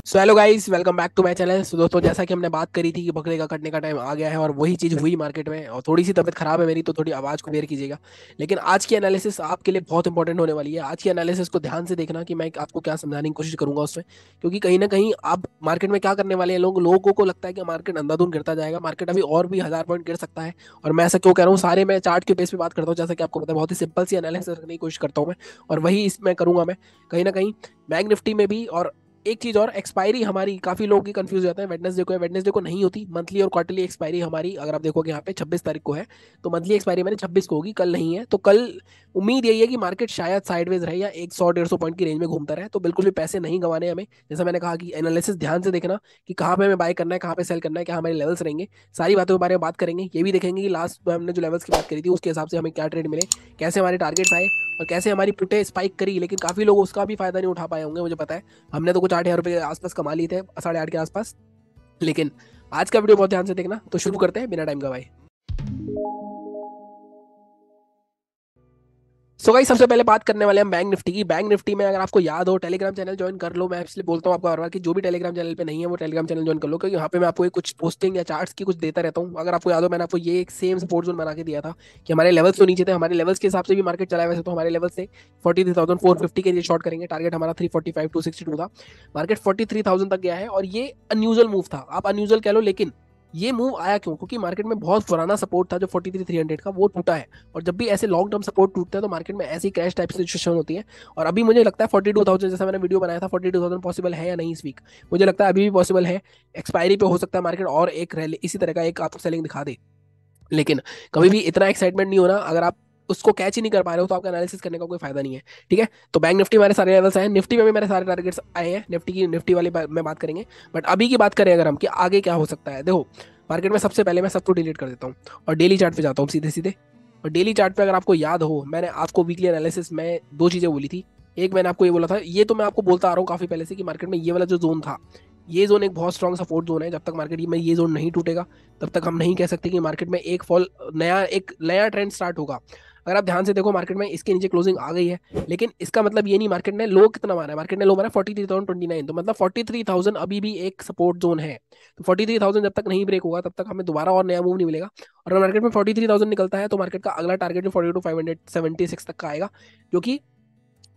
So hello guys, welcome back to my channel. So दोस्तों, जैसा कि हमने बात करी थी कि बकरे का कटने का टाइम आ गया है और वही चीज़ हुई मार्केट में। और थोड़ी सी तबीयत खराब है मेरी, तो थोड़ी आवाज़ को बेयर कीजिएगा। लेकिन आज की एनालिसिस आपके लिए बहुत इंपॉर्टेंट होने वाली है। आज की एनालिसिस को ध्यान से देखना कि मैं आपको क्या समझाने की कोशिश करूंगा उसमें। क्योंकि कहीं ना कहीं आप मार्केट में क्या करने वाले हैं, लोगों को लगता है कि मार्केट अंधाधुंध गिरता जाएगा, मार्केट अभी और भी 1000 पॉइंट गिर सकता है। और मैं ऐसा क्यों कह रहा हूँ, सारे मैं चार्ट के बेस पे बात करता हूँ। जैसा कि आपको पता है, बहुत ही सिंपल सी एनालिसिस करने की कोशिश करता हूँ मैं, और वही इसमें करूंगा मैं। कहीं ना कहीं बैंक निफ्टी में भी। और एक चीज और, एक्सपायरी हमारी काफी लोग की कंफ्यूज हो जाते हैं। वेडनेसडे को है, वेडनेसडे को नहीं होती। मंथली और क्वार्टरली एक्सपायरी हमारी, अगर आप देखोगे यहाँ पे 26 तारीख को है, तो मंथली एक्सपायरी हमारी 26 को होगी, कल नहीं है। तो कल उम्मीद यही है कि मार्केट शायद साइडवेज रहे या 100-150 पॉइंट की रेंज में घूमता रहे। तो बिल्कुल भी पैसे नहीं गंवाने हमें। जैसा मैंने कहा कि एनालिसिस ध्यान से देखना कि कहाँ पे हमें बाय करना है, कहाँ पे सेल करना है, क्या हमारे लेवल्स रहेंगे। सारी बातों के बारे में बात करेंगे। ये भी देखेंगे कि लास्ट हमने जो लेवल्स की बात करी थी उसके हिसाब से हमें क्या ट्रेड मिले, कैसे हमारे टारगेट्स आए, और कैसे हमारी पुटे स्पाइक करी। लेकिन काफी लोग उसका भी फायदा नहीं उठा पाए होंगे, मुझे पता है। हमने तो कुछ 8,000 रुपये के आसपास कमा लिए थे, 8:30 के आसपास। लेकिन आज का वीडियो बहुत ध्यान से देखना। तो शुरू करते हैं बिना टाइम गवाए। सो गाइस, सबसे पहले बात करने वाले हैं हम बैंक निफ्टी की। बैंक निफ्टी में अगर आपको याद हो, टेलीग्राम चैनल ज्वाइन कर लो। मैं इसलिए बोलता हूँ आपको हर बार कि जो भी टेलीग्राम चैनल पे नहीं है वो टेलीग्राम चैनल ज्वाइन कर लो, क्योंकि यहाँ पे मैं आपको कुछ पोस्टिंग या चार्ट्स की कुछ देता रहता हूँ। अगर आपको याद हो, मैंने आपको ये एक सेम सपोर्ट जोन बना के दिया था कि हमारे लेवल्स तो नीचे थे, हमारे लेवल्स के हिसाब से भी मार्केट चला है। वैसे तो हमारे लेवल से 43,450 के लिए शॉर्ट करेंगे। टारगेट हमारा 345-262 था। मार्केट 43,000 तक गया है, और ये अनयूजल मूव था। आप अनयूजल कह लो, लेकिन ये मूव आया क्यों? क्योंकि मार्केट में बहुत पुराना सपोर्ट था जो 43,300 का, वो टूटा है। और जब भी ऐसे लॉन्ग टर्म सपोर्ट टूटते हैं तो मार्केट में ऐसी क्रैश टाइप की सिचुएशन होती है। और अभी मुझे लगता है 42,000, जैसा मैंने वीडियो बनाया था, 42,000 पॉसिबल है या नहीं इस वीक। मुझे लगता है अभी भी पॉसिबल है। एक्सपायरी पे हो सकता है मार्केट और एक रैली इसी तरह का एक आपको सेलिंग दिखा दे। लेकिन कभी भी इतना एक्साइटमेंट नहीं होना। अगर आप उसको कैच ही नहीं कर पा रहे हो तो आपका एनालिसिस करने का कोई फायदा नहीं है। ठीक है, तो बैंक निफ्टी हमारे सारे लेवल्स आए हैं, निफ्टी में भी मेरे सारे टारगेट्स आए हैं। निफ्टी वाली में बात करेंगे। बट अभी की बात करें अगर हम कि आगे क्या हो सकता है, देखो मार्केट में सबसे पहले मैं सबको डिलीट कर देता हूँ और डेली चार्ट पे जाता हूँ सीधे सीधे। और डेली चार्ट पे अगर आपको याद हो, मैंने आपको वीकली एनालिसिस में दो चीजें बोली थी। एक मैंने आपको ये बोला था, ये तो मैं आपको बोलता आ रहा हूँ काफी पहले से, कि मार्केट में ये वाला जो जोन था, ये जोन एक बहुत स्ट्रॉन्ग सपोर्ट जोन है। जब तक मार्केट में ये जोन नहीं टूटेगा तब तक हम नहीं कह सकते कि मार्केट में एक नया ट्रेंड स्टार्ट होगा। अगर आप ध्यान से देखो, मार्केट में इसके नीचे क्लोजिंग आ गई है, लेकिन इसका मतलब ये नहीं मार्केट ने लो कितना मारा है। मार्केट ने लो मारा 43,029, तो मतलब 43,000 अभी भी एक सपोर्ट जोन है। तो 43,000 जब तक नहीं ब्रेक होगा तब तक हमें दोबारा और नया मूव नहीं मिलेगा। और अगर मार्केट में 43,000 निकलता है तो मार्केट का अगला टारगेट जो 42,576 तक का आएगा, जो कि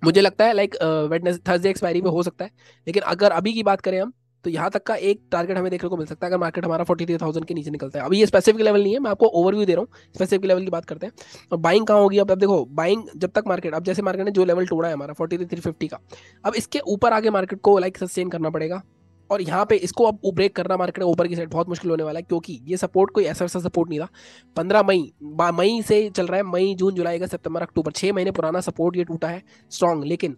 मुझे लगता है लाइक वेडनेस थर्सडे एक्सपायरी पे हो सकता है। लेकिन अगर अभी की बात करें हम, तो यहाँ तक का एक टारगेट हमें देखने को मिल सकता है अगर मार्केट हमारा 43,000 के नीचे निकलता है। अभी ये स्पेसिफिक लेवल नहीं है, मैं आपको ओवरव्यू दे रहा हूँ। स्पेसिफिक लेवल की बात करते हैं। और बाइंग कहाँ होगी? अब देखो, बाइंग जब तक मार्केट, अब जैसे मार्केट ने जो लेवल तोड़ा है हमारा 43,350 का, अब इसके ऊपर आगे मार्केट को लाइक सस्टेन करना पड़ेगा। और यहाँ पे इसको अब ब्रेक करना मार्केट ऊपर की साइड बहुत मुश्किल होने वाला है, क्योंकि ये सपोर्ट कोई ऐसा वैसा सपोर्ट नहीं था। 15 मई से चल रहा है, मई जून जुलाई अगस्त सितंबर अक्टूबर, 6 महीने पुराना सपोर्ट ये टूटा है स्ट्रॉन्ग। लेकिन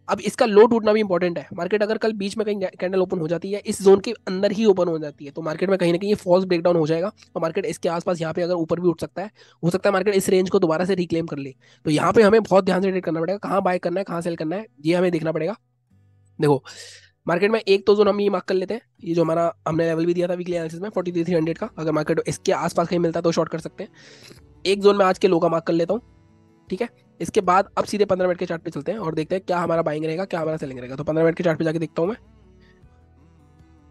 अब इसका लो टूटना भी इंपॉर्टेंट है। मार्केट अगर कल बीच में कहीं कैंडल ओपन हो जाती है, इस जोन के अंदर ही ओपन हो जाती है, तो मार्केट में कहीं ना कहीं ये फॉल्स ब्रेकडाउन हो जाएगा और मार्केट इसके आसपास यहाँ पे अगर ऊपर भी उठ सकता है, हो सकता है मार्केट इस रेंज को दोबारा से रिक्लेम कर ले। तो यहाँ पे हमें बहुत ध्यान से ट्रेड करना पड़ेगा, कहाँ बाय करना है, कहाँ सेल करना है, ये हमें देखना पड़ेगा। देखो, मार्केट में एक तो जोन हम ये मार्क कर लेते हैं, ये जो हमारा हमने लेवल भी दिया था वीकली एनालिसिस में 43,300 का, अगर मार्केट इसके आसपास कहीं मिलता है तो शॉर्ट कर सकते हैं। एक जोन में आज के लो का मार्क कर लेता हूँ। ठीक है, इसके बाद अब सीधे 15 मिनट के चार्ट पे चलते हैं और देखते हैं क्या हमारा बाइंग रहेगा, क्या हमारा सेलिंग रहेगा। तो 15 मिनट के चार्ट पे जाके देखता हूँ मैं।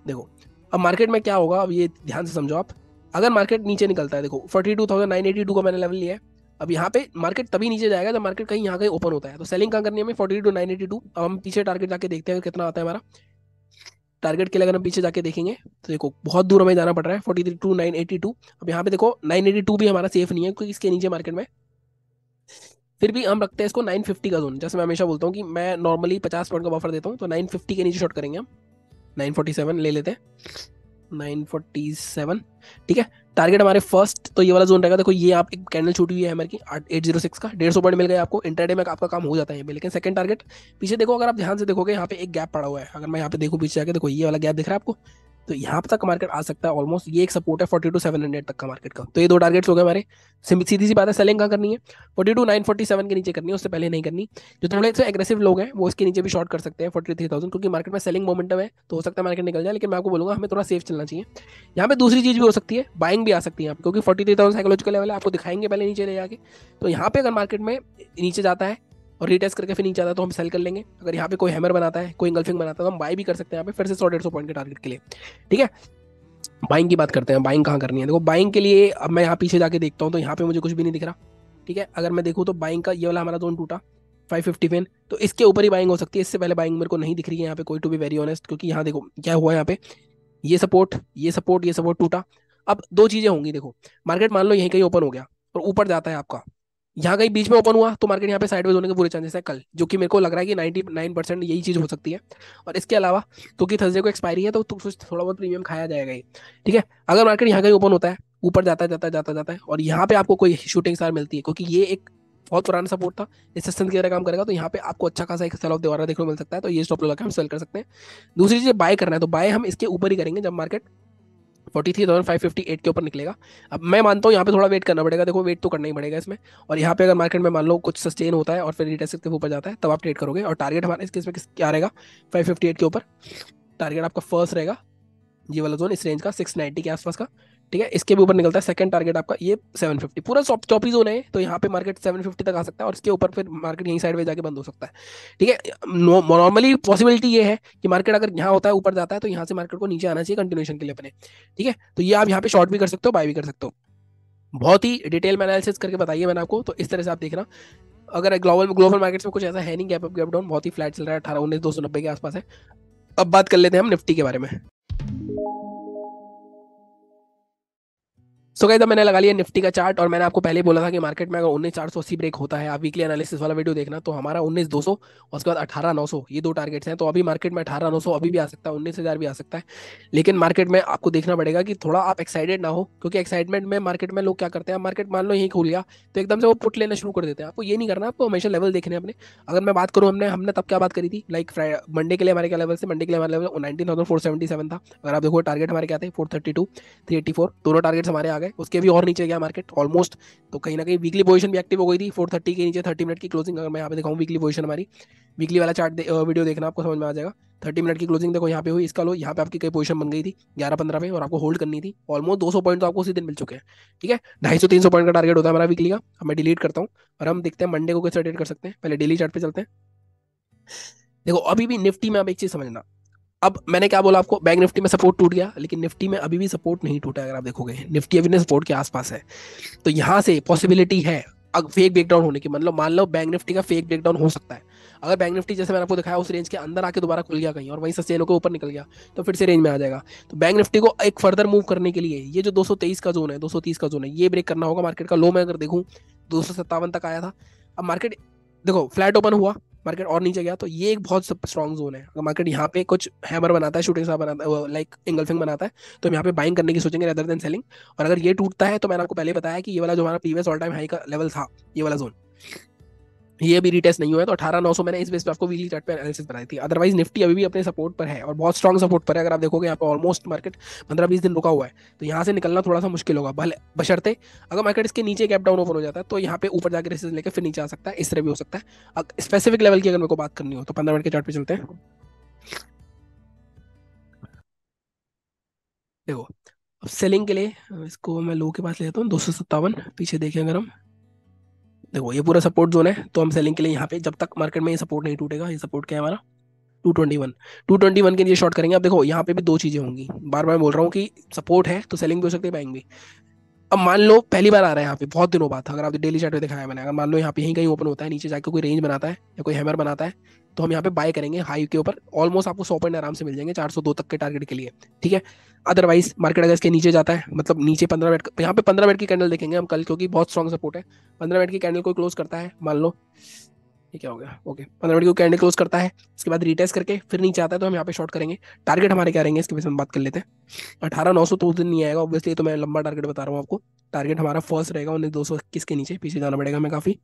देखो, अब मार्केट में क्या होगा, अब ये ध्यान से समझो आप। अगर मार्केट नीचे निकलता है, देखो 42,982 का मैंने लेवल लिया है। अब यहाँ पे मार्केट तभी नीचे जाएगा जब मार्केट कहीं यहाँ कहीं ओपन होता है। तो सेलिंग कहाँ करनी है हमें? 42,982। अब हम पीछे टारगेट जाके देखते हैं कितना आता है हमारा टारगेट के लिए। अगर हम पीछे जाके देखेंगे तो देखो बहुत दूर हमें जाना पड़ रहा है, 43,982। अब यहाँ पे देखो 982 भी हमारा सेफ नहीं है, क्योंकि इसके नीचे मार्केट में फिर भी हम रखते हैं इसको 950 का जोन। जैसे मैं हमेशा बोलता हूँ कि मैं नॉर्मली 50 पॉइंट का बफर देता हूँ, तो 950 के नीचे शॉर्ट करेंगे हम। 947 ले लेते हैं, 947। ठीक है, टारगेट हमारे फर्स्ट तो ये वाला जोन रहेगा। देखो ये आप एक कैंडल छूटी हुई है हमारे की 806 का, 150 पॉइंट मिल गए आपको। इंट्राडे में आपका काम हो जाता है। लेकिन सेकंड टारगेट पीछे देखो, अगर आप ध्यान से देखोगे यहाँ पे एक गैप पड़ा हुआ है। अगर मैं यहाँ पे देखूँ पीछे जाके, देखो ये वाला गैप दिख रहा है आपको, तो यहाँ तक मार्केट आ सकता है ऑलमोस्ट। ये एक सपोर्ट है 42,700 तक का मार्केट का। तो ये दो टारगेट्स हो गए हमारे। सीधी सी बात है, सेलिंग कहाँ करनी है? 42,947 के नीचे करनी है, उससे पहले नहीं करनी। जो थोड़े से एग्रेसिव लोग हैं वो इसके नीचे भी शॉर्ट कर सकते हैं 43,000, क्योंकि मार्केट में सेलिंग मोमेंटम है, तो हो सकता है मार्केट निकल जाए। लेकिन मैं आपको बोलूंगा हमें थोड़ा सेफ चलना चाहिए। यहाँ पे दूसरी चीज भी हो सकती है, बाइंग भी आ सकती है यहाँ पे, क्योंकि 43,000 साइकोलॉजिकल लेवल है, आपको दिखाएंगे पहले नीचे ले जाके। तो यहाँ पे अगर मार्केट में नीचे जाता है और रीटेस्ट करके फिर नीचे आता है तो हम सेल कर लेंगे। अगर यहाँ पे कोई हैमर बनाता है, कोई इंगल्फिंग बनाता है, तो हम बाई भी कर सकते हैं यहाँ पे फिर से 100-150 पॉइंट के टारगेट के लिए। ठीक है, बाइंग की बात करते हैं। बाइंग कहाँ करनी है, देखो बाइंग के लिए अब मैं यहाँ पीछे जाके देखता हूँ तो यहाँ पे मुझे कुछ भी नहीं दिख रहा। ठीक है, अगर मैं देखूँ तो बाइंग का ये वाला हमारा जोन टूटा 550 पेन, तो इसके ऊपर ही बाइंग हो सकती है। इससे पहले बाइंग मेरे को नहीं दिख रही है यहाँ पे कोई, टू बी वेरी ऑनेस्ट, क्योंकि यहाँ देखो क्या हुआ है यहाँ पे, ये सपोर्ट ये सपोर्ट ये सपोर्ट टूटा। अब दो चीजें होंगी, देखो मार्केट मान लो यहीं कहीं ओपन हो गया और ऊपर जाता है आपका, यहाँ कहीं बीच में ओपन हुआ तो मार्केट यहाँ पे साइडवेज होने के पूरे चांसेस है कल, जो कि मेरे को लग रहा है कि 99% यही चीज हो सकती है। और इसके अलावा क्योंकि थर्सडे को एक्सपायरी है तो कुछ थोड़ा बहुत प्रीमियम खाया जाएगा ही। ठीक है, अगर मार्केट यहाँ कहीं ओपन होता है, ऊपर जाता है जाता है जाता जाता है और यहाँ पे आपको कोई शूटिंग स्टार मिलती है, क्योंकि ये एक बहुत पुराना सपोर्ट था, रेजिस्टेंस की तरह काम करेगा, तो यहाँ पे आपको अच्छा खासा एक सेल ऑफ दोबारा देखने को मिल सकता है, तो ये स्टॉप लगा के हम सेल कर सकते हैं। दूसरी चीज बाय करना है तो बाय हम इसके ऊपर ही करेंगे जब मार्केट 43,558 के ऊपर निकलेगा। अब मैं मानता हूँ यहाँ पे थोड़ा वेट करना पड़ेगा, देखो वेट तो करना ही पड़ेगा इसमें। और यहाँ पे अगर मार्केट में मान लो कुछ सस्टेन होता है और फिर रिटेस्ट के ऊपर जाता है तब आप ट्रेड करोगे। और टारगेट हमारे इस केस में क्या रहेगा, 558 के ऊपर टारगेट आपका फर्स्ट रहेगा, ये वाला जोन इस रेंज का 690 के आसपास का। ठीक है, इसके भी ऊपर निकलता है सेकंड टारगेट आपका ये 750, पूरा चौपी जोन है, तो यहाँ पे मार्केट 750 तक आ सकता है और इसके ऊपर फिर मार्केट यहीं साइड में जाके बंद हो सकता है। ठीक है, नॉर्मली पॉसिबिलिटी ये है कि मार्केट अगर यहाँ होता है ऊपर जाता है तो यहाँ से मार्केट को नीचे आना चाहिए कंटिन्यूएशन के लिए अपने। ठीक है, तो ये आप यहाँ पे शॉर्ट भी कर सकते हो, बाय भी कर सकते हो। बहुत ही डिटेल में एनालिसिस करके बताइए मैंने आपको, तो इस तरह से आप देखना। अगर ग्लोबल ग्लोबल मार्केट्स में कुछ ऐसा है नहीं, गैप अप गैप डाउन बहुत ही फ्लैट चल रहा है, 18-19 290 के आसपास है। अब बात कर लेते हैं हम निफ्टी के बारे में। सो गाइस, मैंने लगा लिया निफ्टी का चार्ट और मैंने आपको पहले ही बोला था कि मार्केट में अगर 19,480 ब्रेक होता है, आप वीकली एनालिसिस वाला वीडियो देखना, तो हमारा 19,200 और उसके बाद 18,900 ये दो टारगेट्स हैं। तो अभी मार्केट में 18,900 अभी भी आ सकता है, 19,000 भी आ सकता है। लेकिन मार्केट में आपको देखना पड़ेगा कि थोड़ा आप एक्साइटेड ना हो, क्योंकि एक्साइटमेंट में मार्केट में लोग क्या करते हैं, मार्केट मान लो यहीं खुल गया तो एकदम से वो पुट लेना शुरू कर देते हैं। आपको ये नहीं करना, आपको हमेशा लेवल देखने हैं अपने। अगर मैं बात करूँ, हमने हमने तब क्या बात करी थी, लाइक मंडे के लिए हमारे क्या लेवल से, मंडे के लिए हमारा लेवल 19,477 था। अगर आप देखो टारगेट हमारे क्या थे, 432 384, दोनों टारगेट्स हमारे आ गए। उसके भी और नीचे गया मार्केट ऑलमोस्ट, तो कहीं ना कहीं वीकली पोजीशन भी एक्टिव हो गई थी 430 के नीचे। 30 मिनट की क्लोजिंग अगर मैं यहाँ पे दिखाऊं, वीकली पोजीशन हमारी, वीकली वाला चार्ट वीडियो देखना, आपको समझ में आ जाएगा। 30 मिनट की क्लोजिंग देखो यहाँ पे हुई, इसका लो यहाँ पे आपकी कई पोजीशन बन गई थी 11-15 पे, और आपको होल्ड करनी थी। ऑलमोस्ट 200 पॉइंट तो आपको उसी दिन मिल चुके हैं। ठीक है, 250-300 पॉइंट का टारगेट होता है हमारा वीकली का। अब मैं डिलीट करता हूँ और हम देखते हैं मंडे को कैसे ट्रेड कर सकते हैं। पहले डेली चार्ट पे चलते हैं। देखो अभी भी निफ्टी में आप एक चीज समझना, अब मैंने क्या बोला आपको, बैंक निफ्टी में सपोर्ट टूट गया, लेकिन निफ्टी में अभी भी सपोर्ट नहीं टूटा है। अगर आप देखोगे निफ्टी अभी भी सपोर्ट के आसपास है, तो यहाँ से पॉसिबिलिटी है फेक ब्रेकडाउन होने की। मान लो बैंक निफ्टी का फेक ब्रेकडाउन हो सकता है। अगर बैंक निफ्टी जैसे मैंने आपको दिखाया उस रेंज के अंदर आके दोबारा खुल गया कहीं और वहीं सस्टेन होकर ऊपर निकल गया, तो फिर से रेंज में आ जाएगा। तो बैंक निफ्टी को एक फर्दर मूव करने के लिए ये जो 223 का जोन है, 230 का जोन है, ये ब्रेक करना होगा। मार्केट का लो मैं अगर देखूं 257 तक आया था। अब मार्केट देखो फ्लैट ओपन हुआ, मार्केट और नीचे गया, तो ये एक बहुत स्ट्रॉन्ग जोन है। अगर मार्केट यहाँ पे कुछ हैमर बनाता है, शूटिंग स्टार बनाता है, लाइक इंगल्फिंग बनाता है, तो हम यहाँ पे बाइंग करने की सोचेंगे रेदर देन सेलिंग। और अगर ये टूटता है तो मैंने आपको पहले बताया कि ये वाला जो हमारा प्रीवियस ऑल टाइम हाई का लेवल था, ये वाला जोन, ये अभी रिटेस्ट नहीं हुआ है, तो 18,900 मैंने इस बेस पे आपको वीकली चार्ट पे एनालिसिस बनाई थी। अदरवाइज निफ्टी अभी भी अपने सपोर्ट पर है और बहुत स्ट्रॉन्ग सपोर्ट पर है। अगर आप देखोगे यहाँ पे ऑलमोस्ट मार्केट 15-20 दिन रुका हुआ है, तो यहाँ से निकलना थोड़ा सा मुश्किल होगा। भले बशर्ते अगर मार्केट इसके नीचे गैप डाउन ओपन हो जाता है तो यहाँ पे ऊपर जाकर रेसिस्टेंस लेके फिर नीचे आ सकता है, इस तरह भी हो सकता है। स्पेसिफिक लेवल की अगर मेरे को बात करनी हो तो 15 मिनट के चार्ट पे चलते हैं। देखो अब सेलिंग के लिए इसको मैं लो के पास ले जाता हूँ, 257 पीछे देखें अगर हम, देखो ये पूरा सपोर्ट जोन है, तो हम सेलिंग के लिए यहाँ पे जब तक मार्केट में ये सपोर्ट नहीं टूटेगा, ये सपोर्ट क्या है हमारा 221, 221 के लिए शॉर्ट करेंगे। अब देखो यहाँ पे भी दो चीजें होंगी, बार बार बोल रहा हूँ कि सपोर्ट है तो सेलिंग भी हो सकती है, बाइंग भी। अब मान लो पहली बार आ रहा है यहाँ पे बहुत दिनों बाद, अगर आप डेली चार्ट पे दिखाया है मैंने, अगर मान लो यहाँ पे यहीं कहीं ओपन होता है, नीचे जाकर कोई रेंज बनाता है या कोई हैमर बनाता है, तो हम यहाँ पे बाय करेंगे हाई के ऊपर। ऑलमोस्ट आपको 100 पॉइंट आराम से मिल जाएंगे 402 तक के टारगेट के लिए। ठीक है, अदरवाइज मार्केट अगर इसके नीचे जाता है, मतलब नीचे 15 मिनट, यहाँ पे 15 मिनट की कैंडल देखेंगे हम कल, क्योंकि बहुत स्ट्रॉन्ग सपोर्ट है। 15 मिनट की कैंडल को क्लोज करता है, मान लो ये क्या हो गया, ओके 15 मिनट की कैंडल क्लोज करता है, इसके बाद रिटेस्ट करके फिर नीचे आता है, तो हम यहाँ पे शॉर्ट करेंगे। टारगेट हमारे क्या रहेंगे इसके विषय में बात कर लेते हैं। 18,900 तो उस दिन नहीं आएगा ऑब्वियसली, तो मैं लंबा टारगेट बता रहा हूँ आपको। टारगेट हमारा फर्स्ट रहेगा 19,221 के नीचे, पीछे जाना पड़ेगा हमें काफी।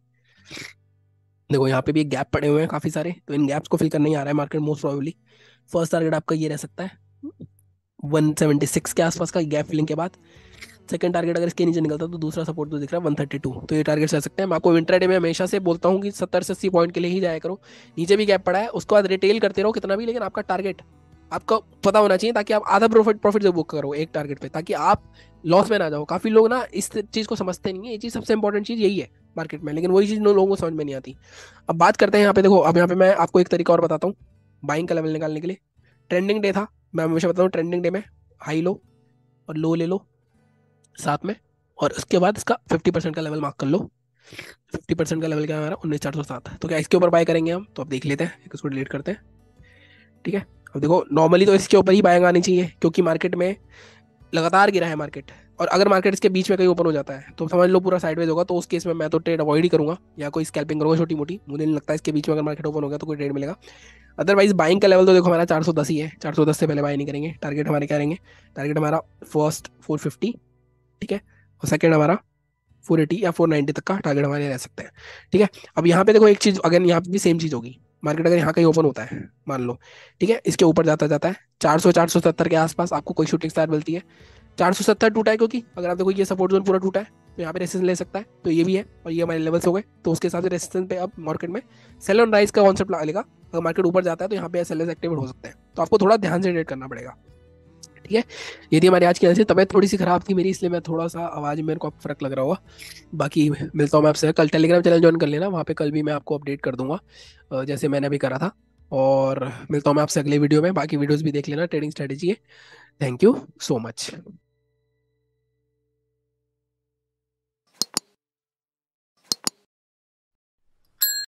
देखो यहाँ पे भी गैप पड़े हुए हैं काफी सारे, तो इन गैप्स को फिल करने ही आ रहा है market most probably. First target आपका ये रह सकता है 176 के आसपास का गैप फिलिंग के बाद। सेकंड टारगेट अगर इसके नीचे निकलता तो दूसरा सपोर्ट तो दिख रहा है 132, तो ये टारगेट रह सकते हैं। मैं आपको इंट्राडे में हमेशा से बोलता हूँ कि 70 से 80 पॉइंट के लिए ही जाया करो। नीचे भी गैप पड़ा है, उसके बाद रिटेल करते रहो कितना भी, लेकिन आपका टारगेट आपको पता होना चाहिए, ताकि आप आधा प्रॉफिट प्रॉफिट जब बुक करो एक टारगेट पे, ताकि आप लॉस में ना जाओ। काफी लोग ना इस चीज को समझते नहीं है, ये चीज सबसे इंपॉर्टेंट चीज यही है। मार्केट में, लेकिन वही चीज़ लोगों को समझ में नहीं आती। अब बात करते हैं यहाँ पे, देखो अब यहाँ पे मैं आपको एक तरीका और बताता हूँ बाइंग का लेवल निकालने के लिए। ट्रेंडिंग डे था, मैं हमेशा बताता हूँ ट्रेंडिंग डे में हाई लो और लो ले लो साथ में, और उसके बाद इसका 50% का लेवल मार्क कर लो। 50% का लेवल क्या है हमारा, 19,407। तो क्या इसके ऊपर बाय करेंगे हम, तो अब देख लेते हैं, इसको डिलीट करते हैं। ठीक है, अब देखो नॉर्मली तो इसके ऊपर ही बाइंग आनी चाहिए, क्योंकि मार्केट में लगातार गिरा है मार्केट, और अगर मार्केट इसके बीच में कहीं ओपन हो जाता है तो समझ लो पूरा साइडवेज होगा। तो उस केस में मैं तो ट्रेड अवॉइड ही करूंगा, या कोई स्कैल्पिंग करूंगा छोटी मोटी। मुझे नहीं लगता इसके बीच में अगर मार्केट ओपन हो गया तो कोई ट्रेड मिलेगा। अदरवाइज बाइंग का लेवल तो देखो हमारा 410 ही है, 410 से पहले बाय नहीं करेंगे। टारगेट हमारे क्या रहेंगे, टारगेट हमारा फर्स्ट 450, ठीक है, और सेकंड हमारा 480 या 490 तक का टारगेट हमारे रह सकते हैं। ठीक है, अब यहाँ पे देखो एक चीज, अगर यहाँ पे भी सेम चीज होगी, मार्केट अगर यहाँ कहीं ओपन होता है मान लो, ठीक है, इसके ऊपर जाता जाता है 400 470 के आसपास आपको कोई शूटिंग स्टार मिलती है। 470 टूटा है, क्योंकि अगर आप देखो ये सपोर्ट जोन पूरा टूटा है, तो यहाँ पे रेसिस्टेंस ले सकता है, तो ये भी है, और ये हमारे लेवल्स हो गए। तो उसके हिसाब से रेसिस्टेंस पे अब मार्केट में सेल ऑन राइज का कॉन्सेप्ट लगेगा। अगर मार्केट ऊपर जाता है तो यहाँ पे सेलर्स एक्टिवेट हो सकते हैं, तो आपको थोड़ा ध्यान से ट्रेड करना पड़ेगा। ठीक है, ये थी हमारी आज की एनालिसिस। तबीयत थोड़ी सी खराब थी मेरी, इसलिए मैं थोड़ा सा आवाज में मेरे को फर्क लग रहा होगा। बाकी मिलता हूँ मैं आपसे कल, टेलीग्राम चैनल ज्वाइन कर लेना, वहाँ पे कल भी मैं आपको अपडेट कर दूंगा जैसे मैंने अभी करा था। और मिलता हूँ मैं आपसे अगले वीडियो में, बाकी वीडियोस भी देख लेना, ट्रेडिंग स्ट्रेटेजी है। Thank you so much.